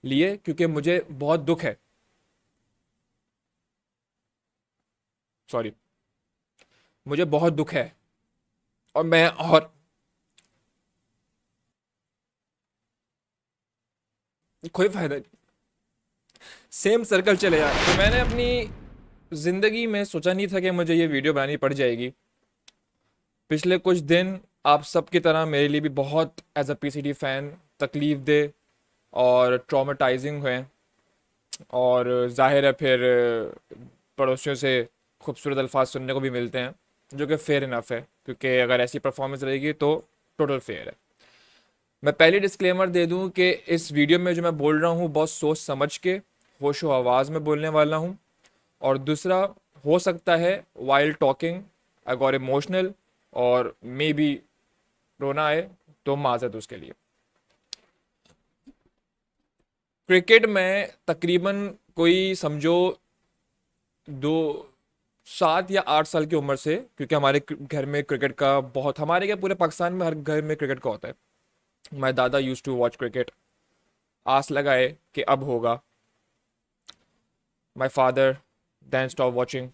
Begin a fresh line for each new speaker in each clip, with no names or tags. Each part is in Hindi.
लिए, क्योंकि मुझे बहुत दुख है, सॉरी, मुझे बहुत दुख है। और मैं और कोई फायदा नहीं, सेम सर्कल चले जा रहा है। तो मैंने अपनी ज़िंदगी में सोचा नहीं था कि मुझे ये वीडियो बनानी पड़ जाएगी। पिछले कुछ दिन आप सबकी तरह मेरे लिए भी बहुत एज अ पीसीटी फ़ैन तकलीफ दे और ट्रॉमेटाइजिंग हुए। और जाहिर है फिर पड़ोसियों से खूबसूरत अल्फाज सुनने को भी मिलते हैं, जो कि फेयर इनफ है, क्योंकि अगर ऐसी परफॉर्मेंस रहेगी तो टोटल फेयर है। मैं पहले डिस्क्लेमर दे दूं कि इस वीडियो में जो मैं बोल रहा हूँ बहुत सोच समझ के होशो आवाज़ में बोलने वाला हूँ। और दूसरा, हो सकता है while talking I got emotional और मे बी रोना आए, तो माजरत उसके लिए। क्रिकेट में तकरीबन कोई समझो दो 7 या 8 साल की उम्र से, क्योंकि हमारे घर में क्रिकेट का बहुत, हमारे क्या पूरे पाकिस्तान में हर घर में क्रिकेट का होता है। माई दादा यूज टू वॉच क्रिकेट, आस लगाए कि अब होगा। My father then stop watching.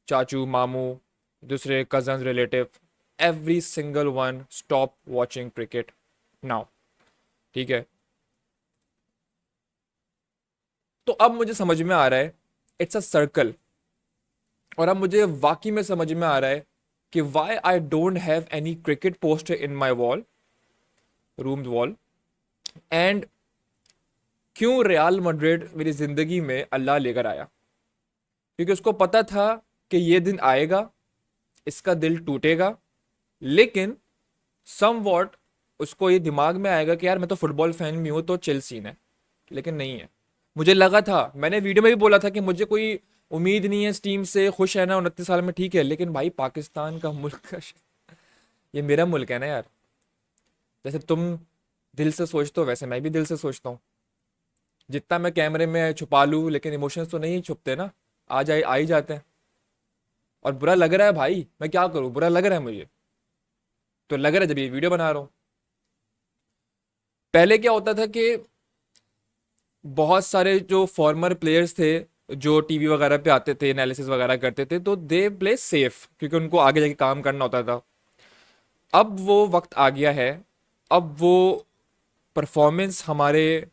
चाचू, मामू, दूसरे cousin, relative, every single one stop watching cricket now. ठीक है। तो अब मुझे समझ में आ रहा है इट्स अ सर्कल। और अब मुझे वाकई में समझ में आ रहा है कि why I don't have any cricket poster in my wall, room wall. And क्यों रियल मैड्रिड मेरी जिंदगी में अल्लाह लेकर आया, क्योंकि उसको पता था कि ये दिन आएगा, इसका दिल टूटेगा। लेकिन सम वॉट उसको ये दिमाग में आएगा कि यार मैं तो फुटबॉल फैन भी हूं, तो चिल सीन है। लेकिन नहीं है। मुझे लगा था, मैंने वीडियो में भी बोला था कि मुझे कोई उम्मीद नहीं है इस टीम से, खुश है ना 29 साल में, ठीक है, लेकिन भाई पाकिस्तान का मुल्क का ये मेरा मुल्क है ना यार। जैसे तुम दिल से सोचते हो वैसे मैं भी दिल से सोचता हूँ। जितना मैं कैमरे में छुपा लूँ, लेकिन इमोशंस तो नहीं छुपते ना, आ ही जाते हैं। और बुरा लग रहा है भाई, मैं क्या करूँ, बुरा लग रहा है मुझे, तो लग रहा है जब ये वीडियो बना रहा हूँ। पहले क्या होता था कि बहुत सारे जो फॉर्मर प्लेयर्स थे जो टीवी वगैरह पे आते थे, एनालिसिस वगैरह करते थे, तो दे प्ले सेफ, क्योंकि उनको आगे जाके काम करना होता था। अब वो वक्त आ गया है, अब वो परफॉर्मेंस हमारे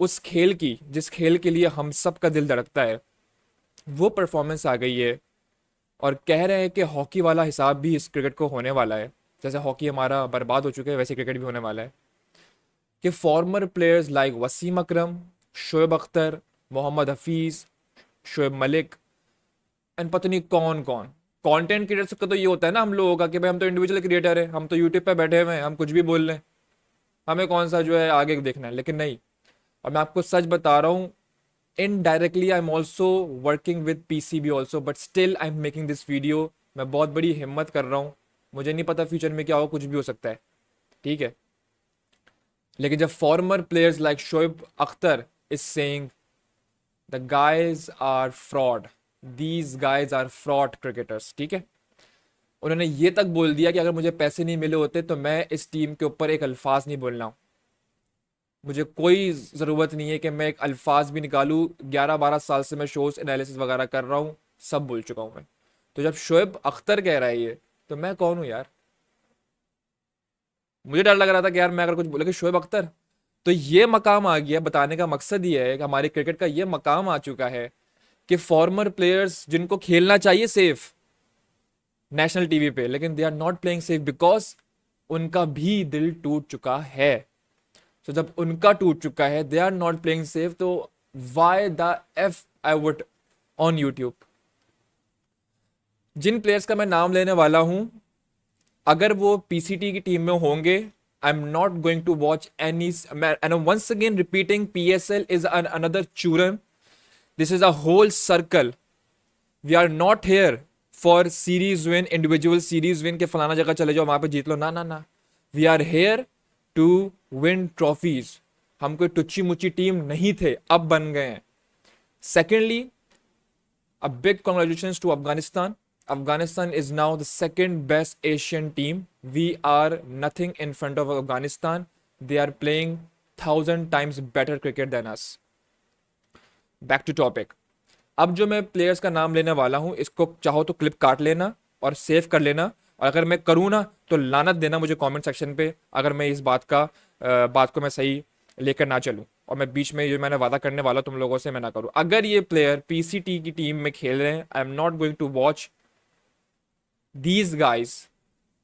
उस खेल की, जिस खेल के लिए हम सब का दिल धड़कता है, वो परफॉर्मेंस आ गई है। और कह रहे हैं कि हॉकी वाला हिसाब भी इस क्रिकेट को होने वाला है। जैसे हॉकी हमारा बर्बाद हो चुका है, वैसे क्रिकेट भी होने वाला है। कि former players like Wasim Akram, Shoaib Akhtar, Mohammad Hafeez, Shoaib Malik, and पता नहीं कौन कौन कंटेंट क्रिएटर्स का, तो ये होता है ना हम लोगों का कि भाई हम तो इंडिविजुअल क्रिएटर है, हम तो यूट्यूब पे बैठे हुए हैं, हम कुछ भी बोल लें, हमें कौन सा जो है आगे देखना है। लेकिन नहीं। और मैं आपको सच बता रहा हूँ, indirectly I am also working with PCB also, but still I am making this video. मैं बहुत बड़ी हिम्मत कर रहा हूँ, मुझे नहीं पता फ्यूचर में क्या हो, कुछ भी हो सकता है। ठीक है। लेकिन जब former players like Shoaib Akhtar is saying the guys are fraud, these guys are fraud cricketers, ठीक है, उन्होंने ये तक बोल दिया कि अगर मुझे पैसे नहीं मिले होते तो मैं इस टीम के ऊपर एक अल्फाज नहीं बोलना हूं। मुझे कोई ज़रूरत नहीं है कि मैं एक अल्फाज भी निकालूं। 11-12 साल से मैं शोज एनालिसिस वगैरह कर रहा हूँ, सब बोल चुका हूँ मैं। तो जब शोएब अख्तर कह रहा है ये, तो मैं कौन हूँ यार। मुझे डर लग रहा था कि यार मैं अगर कुछ बोले कि शोएब अख्तर, तो ये मकाम आ गया। बताने का मकसद ये है कि हमारे क्रिकेट का ये मकाम आ चुका है कि फॉर्मर प्लेयर्स जिनको खेलना चाहिए सेफ नेशनल टीवी पे, लेकिन they are not playing safe because उनका भी दिल टूट चुका है। तो जब उनका टूट चुका है, they are not playing safe, तो why the F I would on YouTube. जिन प्लेयर्स का मैं नाम लेने वाला हूं, अगर वो पीसीटी की टीम में होंगे, I am not going to watch any. And once again repeating, PSL is another चूरन, this is a whole circle. We are not here for series win, individual series win के फलाना जगह चले जाओ वहां पे जीत लो, ना ना ना। We are here to win trophies. हम कोई टुच्ची मुच्ची टीम नहीं थे, अब बन गए हैं। Secondly, a big congratulations to Afghanistan. Afghanistan is now the second best Asian team. We are nothing in front of Afghanistan. They are playing 1,000 times better cricket than us. Back to topic. अब जो मैं प्लेयर्स का नाम लेने वाला हूँ, इसको चाहो तो क्लिप काट लेना और सेव कर लेना, और अगर मैं करूँ ना तो लानत देना मुझे कमेंट सेक्शन पे, अगर मैं इस बात को मैं सही लेकर ना चलूँ, और मैं बीच में जो मैंने वादा करने वाला तुम लोगों से मैं ना करूँ। अगर ये प्लेयर पीसीटी की टीम में खेल रहे हैं, I am not going to watch these guys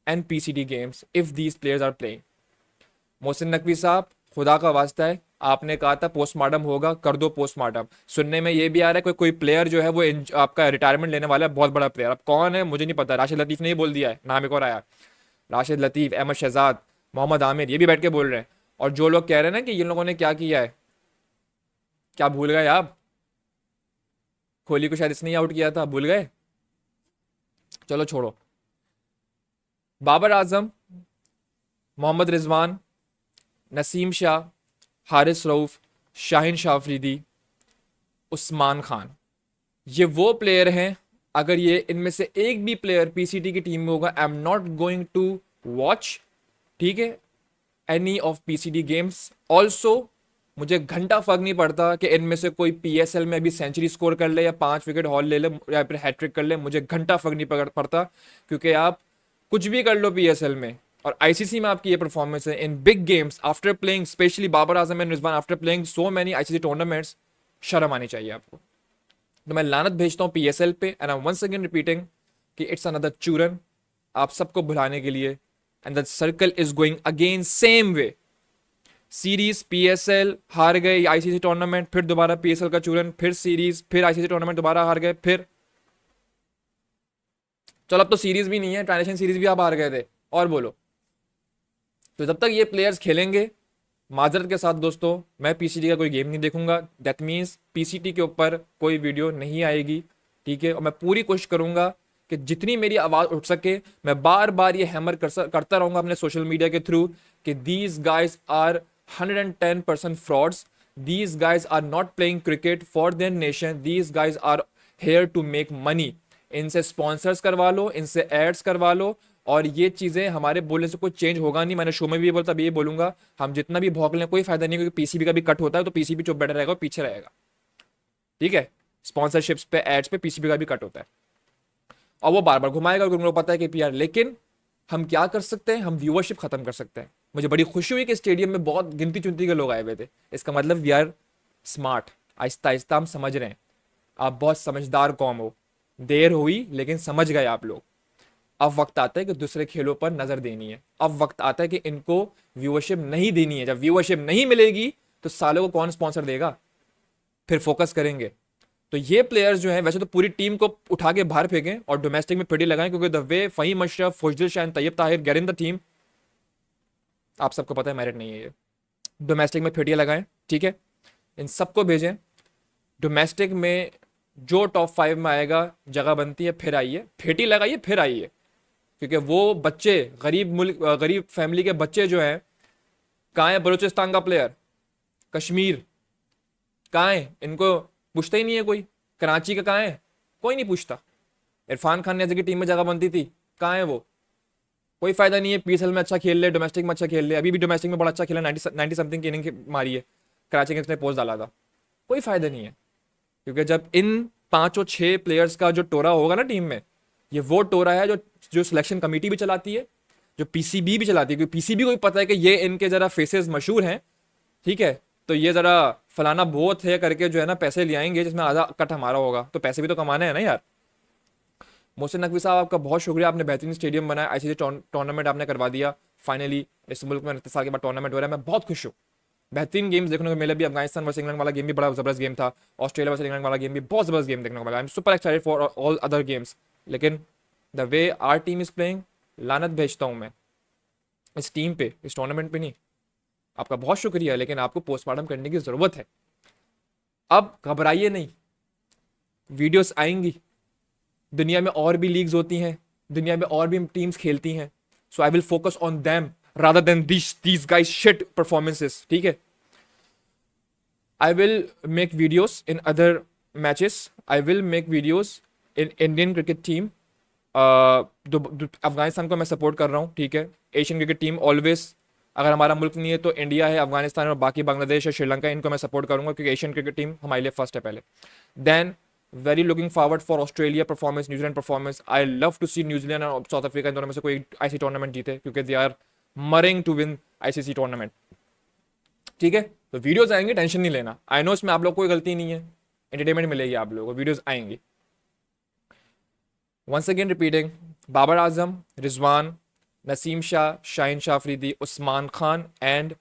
and PCT games if these players are playing. Mohsin Naqvi साहब, खुदा का वास्ता है, आपने कहा था पोस्टमार्टम होगा, कर दो पोस्टमार्टम। सुनने में ये भी आ रहा है कोई प्लेयर जो है वो आपका रिटायरमेंट लेने वाला है, बहुत बड़ा प्लेयर। अब कौन है मुझे नहीं पता, राशिद लतीफ ने ही बोल दिया है, नाम एक और आया, राशिद लतीफ, अहमद शहजाद, मोहम्मद आमिर, ये भी बैठ के बोल रहे हैं। और जो लोग कह रहे हैं ना कि इन लोगों ने क्या किया है, क्या भूल गए आप, कोहली को शायद इसने ही आउट किया था, भूल गए, चलो छोड़ो। बाबर आजम, मोहम्मद रिजवान, नसीम शाह, हारिस रऊफ, शाहिन शाह अफरीदी, उस्मान खान, ये वो प्लेयर हैं, अगर ये इनमें से एक भी प्लेयर पीसीटी की टीम में होगा, I am not going to watch, ठीक है, any of PCT games. Also मुझे घंटा फर्क नहीं पड़ता कि इनमें से कोई पीएसएल में अभी सेंचुरी स्कोर कर ले या 5 विकेट हॉल ले ले या फिर हैट्रिक कर ले, मुझे घंटा फर्क नहीं पड़ता, क्योंकि आप कुछ भी कर लो पीएसएल में और आईसीसी में आपकी ये परफॉर्मेंस है in big games after playing, specially Babar Azam and Rizwan after playing so many ICC tournaments, शर्म आनी चाहिए आपको। तो मैं लानत भेजता हूँ पीएसएल पे, and I am once again repeating कि इट्स अनदर चूरन आप सबको भुलाने के लिए, and the circle is going again same way. Series, PSL हार गए, आईसीसी टूर्नामेंट, फिर दोबारा पीएसएल का चूरन, फिर सीरीज, फिर आईसीसी टूर्नामेंट दोबारा हार गए, फिर चलो अब तो सीरीज भी नहीं है, ट्रांजिशन सीरीज भी आप हार गए थे, और बोलो। तो जब तक ये प्लेयर्स खेलेंगे, माजरत के साथ दोस्तों, मैं पीसीटी का कोई गेम नहीं देखूंगा, दैट मीन्स पीसीटी के ऊपर कोई वीडियो नहीं आएगी, ठीक है। और मैं पूरी कोशिश करूंगा कि जितनी मेरी आवाज़ उठ सके, मैं बार बार ये हैमर करता रहूंगा अपने सोशल मीडिया के थ्रू कि these guys are 110% frauds, these guys are not playing cricket for their nation, these guys are here to make money. इनसे स्पॉन्सर्स करवा लो, इनसे एड्स करवा लो, और ये चीज़ें हमारे बोलने से कोई चेंज होगा नहीं। मैंने शो में भी ये बोलता, अभी ये बोलूंगा, हम जितना भी भौंक लें कोई फायदा नहीं, क्योंकि पीसीबी का भी कट होता है, तो पीसीबी चुप बैठा रहेगा और पीछे रहेगा, ठीक है। स्पॉन्सरशिप्स पे, एड्स पे पीसीबी का भी कट होता है, और वो बार बार घुमाएगा, क्योंकि उनको पता है कि पीआर। लेकिन हम क्या कर सकते हैं, हम व्यूअरशिप खत्म कर सकते हैं। मुझे बड़ी खुशी हुई कि स्टेडियम में बहुत गिनती चुनती के लोग आए हुए थे, इसका मतलब we are smart, Aahista Aahista हम समझ रहे हैं। आप बहुत समझदार कौम हो, देर हुई लेकिन समझ गए आप लोग। अब वक्त आता है कि दूसरे खेलों पर नजर देनी है, अब वक्त आता है कि इनको व्यूअरशिप नहीं देनी है। जब व्यूअरशिप नहीं मिलेगी तो सालों को कौन स्पॉन्सर देगा, फिर फोकस करेंगे। तो ये प्लेयर्स जो हैं, वैसे तो पूरी टीम को उठा के बाहर फेंकें और डोमेस्टिक में फिटी लगाएं, क्योंकि the way Faheem Ashraf, Fazal Shah, Tayyab Tahir get in the team, आप सबको पता है मेरिट नहीं है ये। डोमेस्टिक में फिटियाँ लगाएं, ठीक है, इन सबको भेजें डोमेस्टिक में। जो टॉप 5 में आएगा, जगह बनती है, फिर आइए, फेटी लगाइए, फिर आइए, क्योंकि वो बच्चे, गरीब फैमिली के बच्चे जो हैं, कहाँ है बलूचिस्तान का प्लेयर, कश्मीर कहाँ है, इनको पूछता ही नहीं है कोई। कराची का कहाँ है, कोई नहीं पूछता। इरफान खान ने की टीम में जगह बनती थी, कहाँ है वो, कोई फायदा नहीं है। पीएसएल में अच्छा खेल ले, डोमेस्टिक में अच्छा खेल ले, अभी भी डोमेस्टिक में बड़ा अच्छा खेला, 90 समथिंग की इनिंग मारी है, कराची के उसने पोस्ट डाला था, कोई फायदा नहीं है। क्योंकि जब इन 5 और 6 प्लेयर्स का जो टोरा होगा ना टीम में, ये वो टोरा है जो जो सिलेक्शन कमेटी भी चलाती है, जो पीसीबी भी चलाती है, क्योंकि पीसीबी को भी पता है कि ये इनके जरा फेसेस मशहूर हैं, ठीक है, तो ये जरा फलाना बहुत है करके जो है ना पैसे ले आएंगे, जिसमें आधा कट हमारा होगा, तो पैसे भी तो कमाने हैं ना यार। मोहसिन नकवी साहब, आपका बहुत शुक्रिया, आपने बेहतरीन स्टेडियम बनाया, आईसीसी टूर्नामेंट आपने करवा दिया फाइनली। इस मुल्क में 29 साल के बाद टूर्नामेंट हो रहा है, मैं बहुत खुश हूँ। बेहतरीन गेम्स देखने को मिले भी, अफगानिस्तान वर्सेस इंग्लैंड वाला गेम भी बड़ा जबरदस्त गेम था, ऑस्ट्रेलिया वर्सेस इंग्लैंड वाला गेम भी बहुत जबरदस्त गेम देखने को मिला। I am super excited for all other games. लेकिन the way our team is playing, लानत भेजता हूँ मैं इस टीम पे, इस टूर्नामेंट पे नहीं। आपका बहुत शुक्रिया, लेकिन आपको पोस्टमार्टम करने की जरूरत है। अब घबराइए नहीं, वीडियोस आएंगी, दुनिया में और भी लीग्स होती हैं, दुनिया में और भी टीम्स खेलती हैं, so I will focus on them rather than these guys shit performances, ठीक है। I will make videos in other matches, I will make videos in Indian cricket team. Afghanistan को मैं सपोर्ट कर रहा हूँ, ठीक है। एशियन क्रिकेट टीम ऑलवेज अगर हमारा मुल्क नहीं है तो इंडिया है, अफगानिस्तान और बाकी बांग्लादेश है, श्रीलंका, इनको मैं सपोर्ट करूंगा क्योंकि एशियन क्रिकेट टीम हमारे लिए फर्स्ट है पहले. Then very looking forward for Australia performance, New Zealand performance. I love to see New Zealand और साउथ अफ्रीका इन दोनों में से कोई आईसी टूर्नामेंट जीते क्योंकि they are marring to win ICC tournament. ठीक है, तो वीडियोस आएंगे, टेंशन नहीं लेना. आई नो इसमें आप लोग कोई गलती नहीं है, एंटरटेनमेंट मिलेगी आप लोगों को, वीडियोस आएंगी. Once again repeating, Babar Azam, Rizwan, Naseem Shah, Shaheen Shah Afridi, Usman Khan and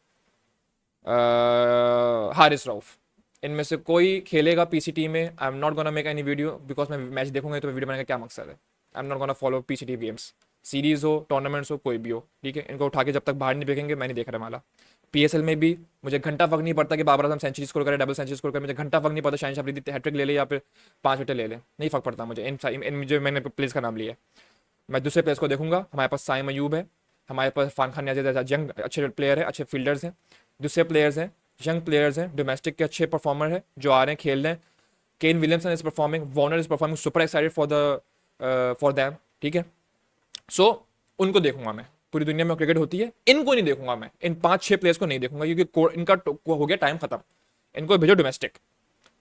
Haris Rauf, इनमें से कोई खेलेगा पीसीटी में. I am not gonna make any video because मैं मैच देखूंगा तो वीडियो बनाने का क्या मकसद है. I am not gonna follow PCT games, series हो, टूर्नामेंट्स हो, कोई भी हो. ठीक है, इनको उठा के जब तक बाहर नहीं फेंकेंगे मैं नहीं देख रहा वाला. पीएसएल में भी मुझे घंटा फर्क नहीं पड़ता कि बाबर आजम सेंचुरी स्कोर करे, डबल सेंचुरी स्कोर करे, मुझे घंटा फर्क नहीं पड़ता शाहीन शाह अफरीदी हैट्रिक ले ले या फिर 5 विकेट ले ले, नहीं फर्क पड़ता मुझे. इन जो मैंने प्लेस का नाम लिया है, मैं दूसरे प्लेयर्स को देखूंगा. हमारे पास साइम अयूब है, हमारे पास इरफान खान नियाज़ी जैसा यंग अच्छे प्लेयर है, अच्छे फील्डर्स हैं. दूसरे प्लेयर्स हैं, यंग प्लेयर्स हैं, डोमेस्टिक के अच्छे परफॉर्मर है जो आ रहे हैं खेल रहे हैं. Kane Williamson is performing, Warner is performing, super excited for them. ठीक है, सो उनको देखूंगा मैं. पूरी दुनिया में क्रिकेट होती है, इनको नहीं देखूंगा मैं. इन 5-6 प्लेयर्स को नहीं देखूंगा क्योंकि इनका हो गया टाइम खत्म. इनको भेजो डोमेस्टिक.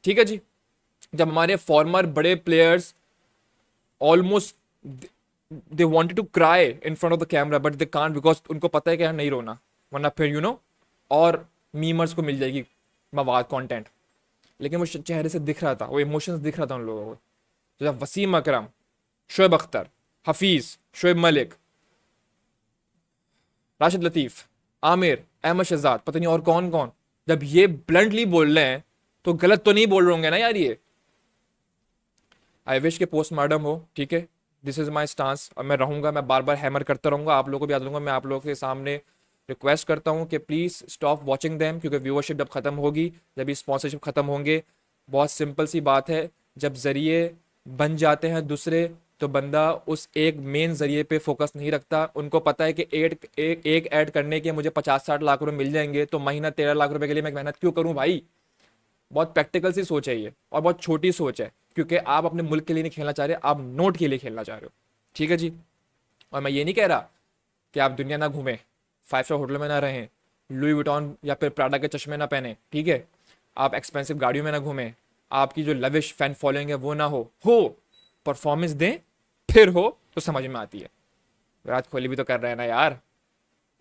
ठीक है जी. जब हमारे फॉर्मर बड़े players almost they wanted to cry in front of the camera but they can't because उनको पता है कि यार नहीं रोना वरना फिर और मीमर्स को मिल जाएगी मवाद कंटेंट. लेकिन वो चेहरे से दिख रहा था, वो इमोशंस दिख रहा था उन लोगों को. तो जब वसीम अकरम, शोएब अख्तर, हफीज, शोएब मलिक, राशिद लतीफ, आमिर, अहमद शहजाद, पता नहीं और कौन कौन, जब ये ब्लंटली बोल रहे हैं तो गलत तो नहीं बोल रहे होंगे ना यार ये. आई विश के पोस्टमार्टम हो. ठीक है, दिस इज माई स्टांस और मैं रहूंगा, मैं बार बार हैमर करता रहूंगा. आप लोगों को भी याद दूंगा, मैं आप लोगों के सामने रिक्वेस्ट करता हूँ कि प्लीज़ स्टॉप वॉचिंग देम क्योंकि व्यूअरशिप जब खत्म होगी, जब ये स्पॉन्सरशिप खत्म होंगे, बहुत सिंपल सी बात है, जब जरिए बन जाते हैं दूसरे तो बंदा उस एक मेन जरिए पे फोकस नहीं रखता. उनको पता है कि एक ऐड करने के मुझे 50-60 लाख रुपए मिल जाएंगे तो महीना 13 लाख रुपए के लिए मैं मेहनत क्यों करूं भाई. बहुत प्रैक्टिकल सी सोच है ये और बहुत छोटी सोच है क्योंकि आप अपने मुल्क के लिए नहीं खेलना चाह रहे, आप नोट के लिए खेलना चाह रहे हो. ठीक है जी. और मैं ये नहीं कह रहा कि आप दुनिया ना घूमें, 5 स्टार होटल में ना रहें, लुई विटॉन या फिर प्राडा के चश्मे ना पहने. ठीक है, आप एक्सपेंसिव गाड़ियों में ना घूमें, आपकी जो लविश फैन फॉलोइंग है वो ना हो परफॉर्मेंस दें, फिर हो तो समझ में आती है. विराट कोहली भी तो कर रहे हैं ना यार.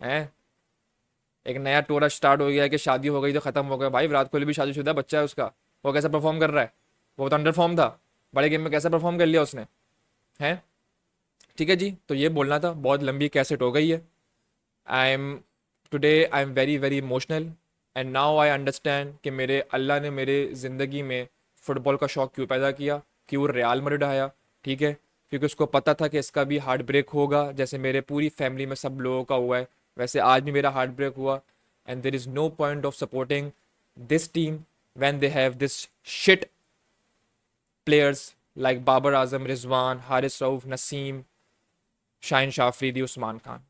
हैं, एक नया टूर स्टार्ट हो गया है कि शादी हो गई तो खत्म हो गया. भाई विराट कोहली भी शादीशुदा बच्चा है उसका, वो कैसा परफॉर्म कर रहा है. वो तो अंडर फॉर्म था, बड़े गेम में कैसा परफॉर्म कर लिया उसने. हैं. ठीक है जी, तो ये बोलना था. बहुत लंबी कैसेट हो गई है. I M today I am very very emotional and now I understand कि मेरे अल्लाह ने मेरे ज़िंदगी में फ़ुटबॉल का शौक़ क्यों पैदा किया, क्यों रियाल मैड्रिड आया. ठीक है, क्योंकि उसको पता था कि इसका भी हार्ट ब्रेक होगा जैसे मेरे पूरी फैमिली में सब लोगों का हुआ है, वैसे आज भी मेरा हार्ट ब्रेक हुआ. And there is no point of supporting this team when they have this shit players like Babar Azam, Rizwan, Haris Rauf, Naseem, Shaheen Shah Afridi, Usman Khan.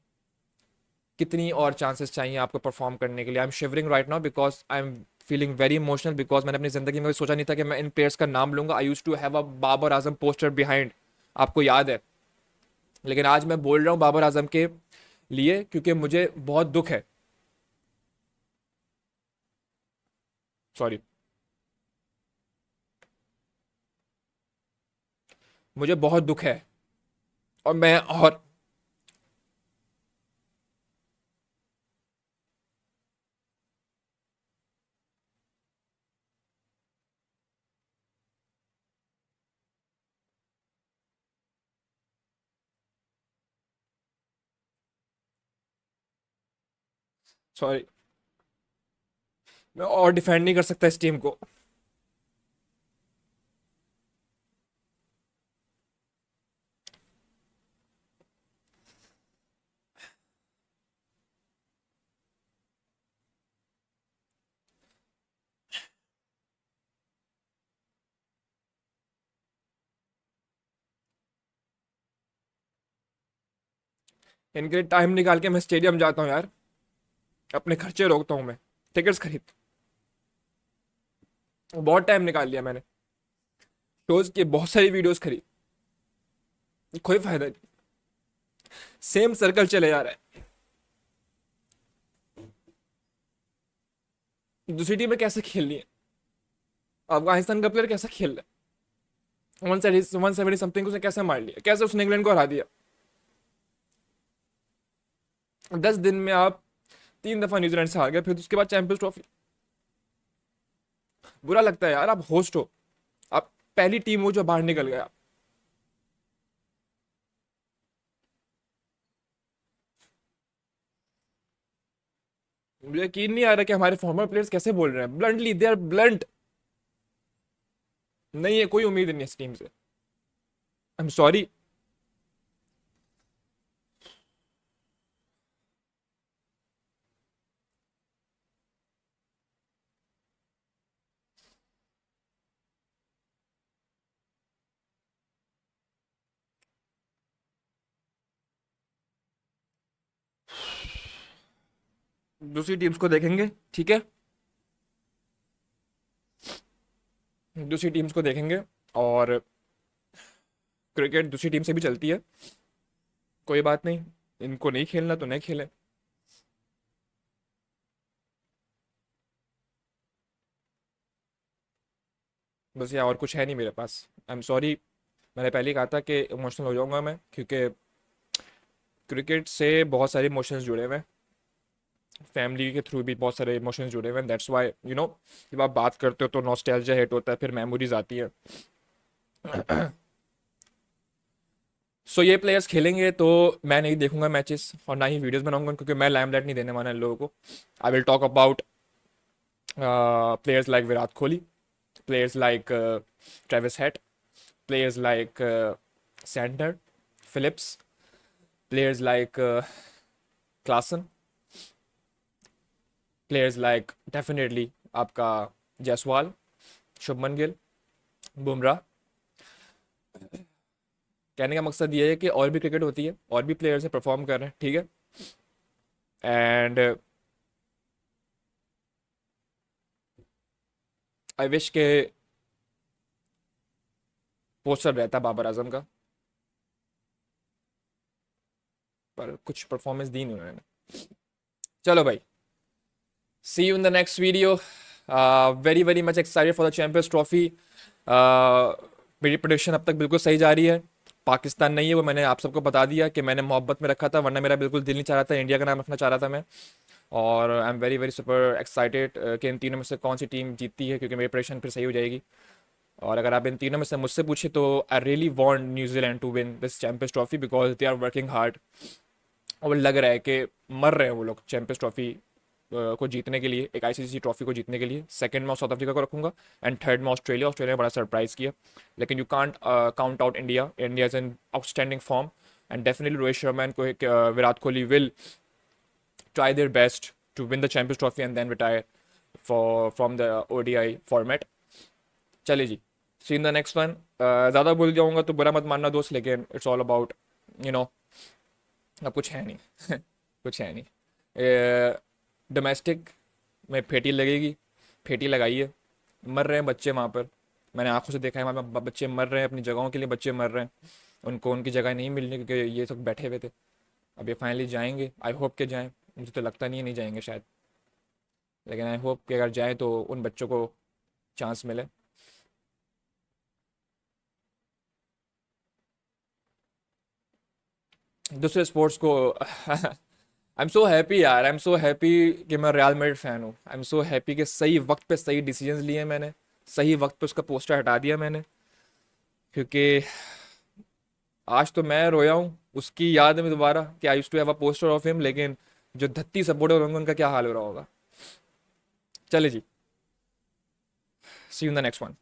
कितनी और चांसेस चाहिए आपको परफॉर्म करने के लिए. I am shivering right now because I am feeling very emotional because मैंने अपनी ज़िंदगी में कभी सोचा नहीं था कि मैं इन प्लेयर्स का नाम लूंगा. I use to have a Babar Azam poster behind, आपको याद है. लेकिन आज मैं बोल रहा हूँ बाबर आजम के लिए क्योंकि मुझे बहुत दुख है. सॉरी, मुझे बहुत दुख है. और मैं और सॉरी, मैं और डिफेंड नहीं कर सकता इस टीम को. इनके लिए टाइम निकाल के मैं स्टेडियम जाता हूँ यार, अपने खर्चे रोकता हूँ मैं, टिकट्स खरीद, बहुत टाइम निकाल लिया मैंने, शोज की बहुत सारी वीडियोस खरीद, कोई फायदा नहीं. सेम सर्कल चले जा रहा है. दूसरी टीम में कैसे खेलनी है, अफगानिस्तान का प्लेयर कैसा खेल रहा है, 170 समथिंग उसने कैसे मार लिया, कैसे उसने इंग्लैंड को हरा दिया। 10 दिन में आप 3 दफा न्यूजीलैंड से हार गए, फिर उसके बाद चैंपियंस ट्रॉफी। बुरा लगता है यार, आप होस्ट हो, आप पहली टीम हो जो बाहर निकल गया। मुझे यकीन नहीं आ रहा कि हमारे फॉर्मर प्लेयर्स कैसे बोल रहे हैं, ब्लंटली दे आर ब्लंट। नहीं है, कोई उम्मीद नहीं है इस टीम से। I am sorry. दूसरी टीम्स को देखेंगे, ठीक है, दूसरी टीम्स को देखेंगे। और क्रिकेट दूसरी टीम से भी चलती है, कोई बात नहीं, इनको नहीं खेलना तो नहीं खेले। बस यार और कुछ है नहीं मेरे पास। आई एम सॉरी, मैंने पहले ही कहा था कि इमोशनल हो जाऊंगा मैं, क्योंकि क्रिकेट से बहुत सारे इमोशंस जुड़े हुए हैं, फैमिली के थ्रू भी बहुत सारे इमोशंस जुड़े हुए हैं। दैट्स वाई जब आप बात करते हो तो नॉस्टैल्जिया हिट होता है, फिर मेमोरीज आती है। सो ये प्लेयर्स खेलेंगे तो मैं नहीं देखूंगा मैचेस और ना ही वीडियोस बनाऊंगा, क्योंकि मैं लाइमलाइट नहीं देने वाला इन लोगों को। I will talk about players like Virat Kohli, players like Travis Head, players like Sandner, Phillips, players like Klaasen, players like definitely आपका जायसवाल, शुभमन गिल, बुमराह। कहने का मकसद ये है कि और भी क्रिकेट होती है, और भी प्लेयर्स है परफॉर्म कर रहे हैं, ठीक है। एंड आई विश के पोस्टर रहता बाबर आजम का, पर कुछ परफॉर्मेंस दी नहीं उन्होंने। चलो भाई, see you in the next video. Very very much excited for the champions trophy. मेरी प्रोडिक्शन अब तक बिल्कुल सही जा रही है। पाकिस्तान नहीं है, वो मैंने आप सबको बता दिया कि मैंने मोहब्बत में रखा था, वरना मेरा बिल्कुल दिल नहीं चाह रहा था, इंडिया का नाम रखना चाह रहा था मैं। और I am very very super excited कि इन तीनों में से कौन सी टीम जीतती है, क्योंकि मेरी प्रेडिक्शन फिर सही हो जाएगी। और अगर आप इन तीनों में से मुझसे पूछे तो I really want New Zealand to win this Champions Trophy, because they are working hard. और लग रहा है कि मर रहे हैं वो लोग चैंपियंस ट्रॉफी को जीतने के लिए, एक आईसीसी ट्रॉफी को जीतने के लिए। सेकंड में साउथ अफ्रीका को रखूंगा, एंड थर्ड में ऑस्ट्रेलिया। ऑस्ट्रेलिया ने बड़ा सरप्राइज किया, लेकिन you can't count out India. India is in outstanding form, and definitely Rohit Sharma and Virat Kohli will try their best to win the Champions Trophy and then retire from the ODI format. चलिए जी, सी इन द नेक्स्ट वन। ज़्यादा भूल जाऊंगा तो बुरा मत मानना दोस्त, लेकिन it's all about you know अब कुछ है नहीं। कुछ है नहीं। डोमेस्टिक में फेटी लगेगी, फेटी लगाई है, मर रहे हैं बच्चे वहाँ पर। मैंने आंखों से देखा है, वहाँ पे बच्चे मर रहे हैं, अपनी जगहों के लिए बच्चे मर रहे हैं, उनको उनकी जगह नहीं मिल रही, क्योंकि ये सब बैठे हुए थे। अब ये फाइनली जाएंगे, आई होप के जाएं। मुझे तो लगता नहीं है नहीं जाएंगे शायद, लेकिन आई होप कि अगर जाएं तो उन बच्चों को चांस मिले। दूसरे स्पोर्ट्स को आई एम सो हैप्पी यार, आई एम सो हैप्पी कि मैं रियल मैड्रिड फ़ैन हूँ। आई एम सो हैप्पी कि सही वक्त पे सही डिसीजंस लिए मैंने, सही वक्त पे उसका पोस्टर हटा दिया मैंने, क्योंकि आज तो मैं रोया हूँ उसकी याद में दोबारा कि I used to have a poster of him. लेकिन जो धत्ती सपोर्टर होंगे उनका क्या हाल हो रहा होगा। चले जी, see you in the next one.